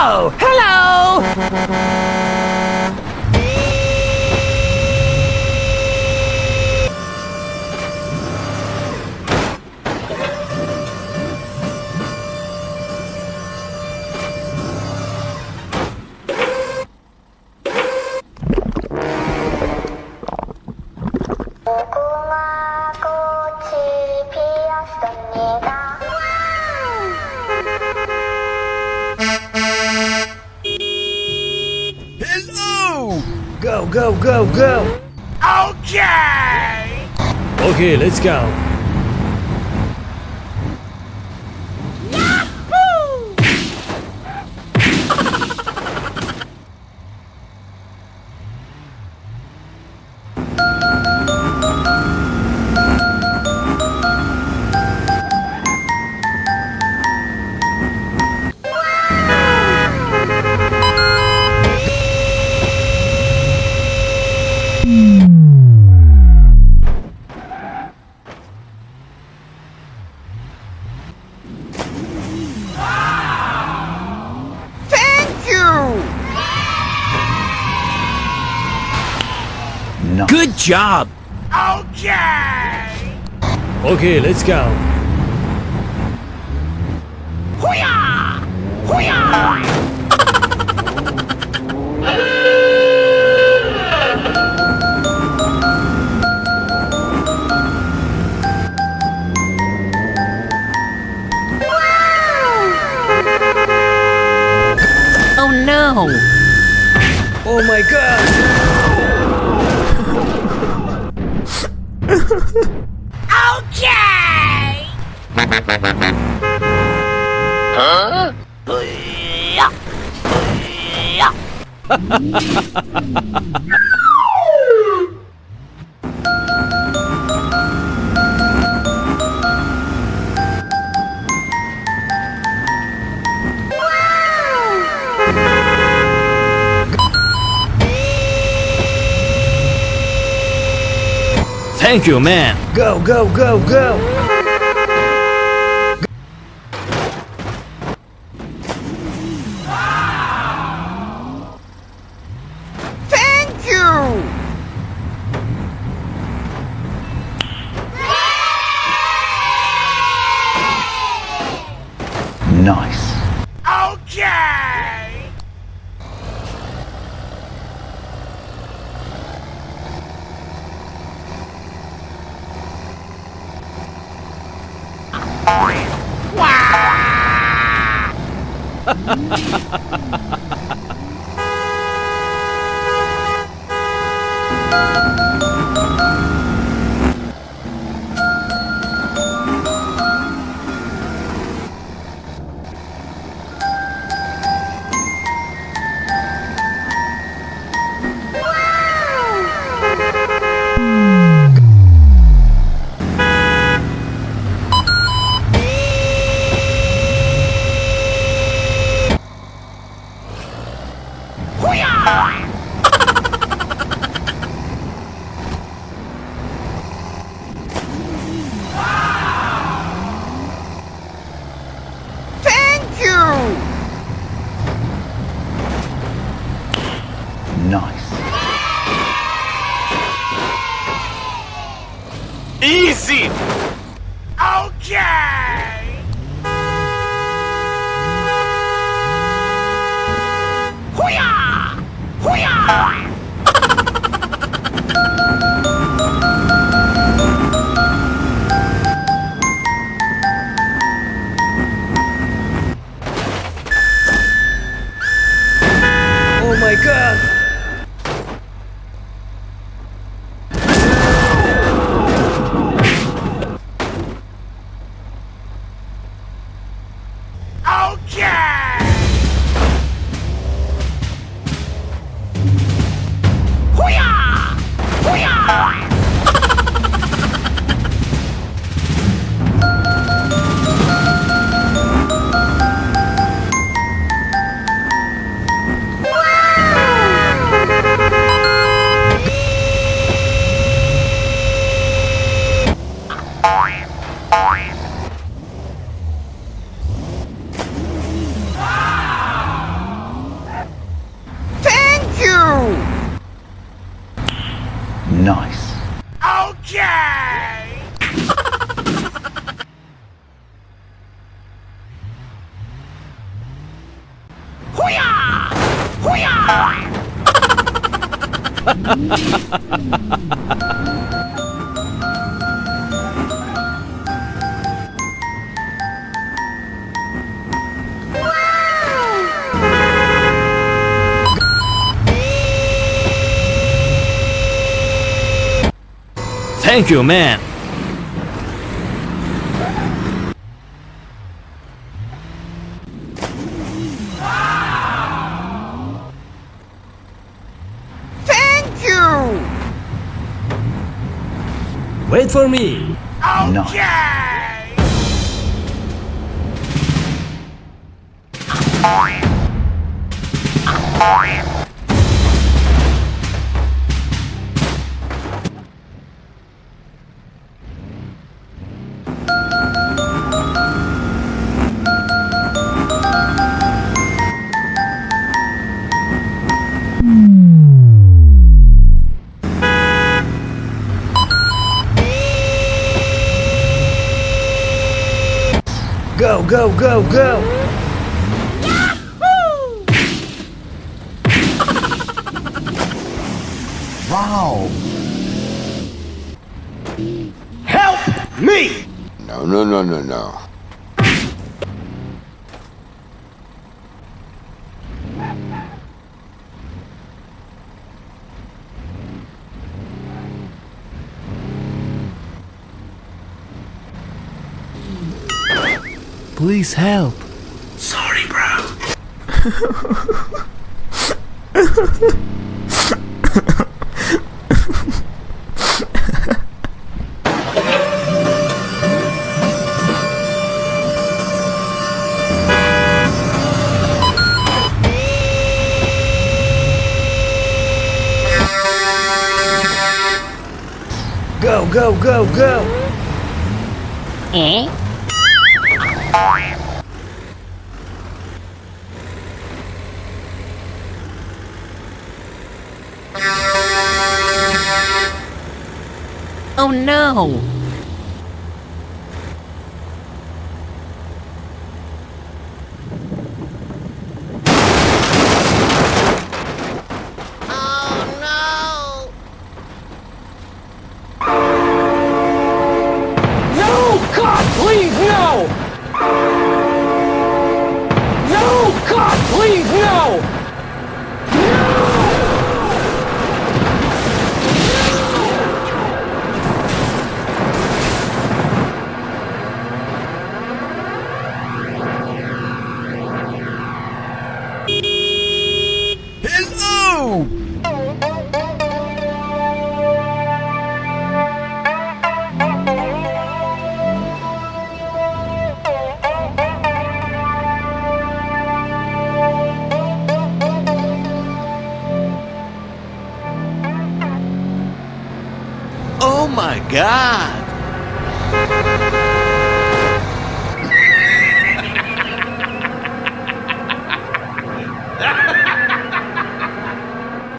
Oh, hello! Hello! Go, go, go, go! Okay! Okay, let's go. Thank you! No. Good job! Okay! Okay, let's go. Hoo-yah! Hoo-yah! Oh no! Oh my god! Okay! Huh? Thank you, man! Go, go, go, go! Thank you! Nice. Okay! Thank you! Nice. Easy! Okay! Hoo-yah! Hoo-yah! Oh my god! Okay! Hoo-yah! Hoo-yah! Thank you, man. Thank you! Wait for me. Okay! Go, go, go, go. Wow! Help me. No, no, no, no, no. Please help. Sorry, bro. Go, go, go, go. Oh no! No, God, please, no. No, God, please, no. Hello! Oh my god!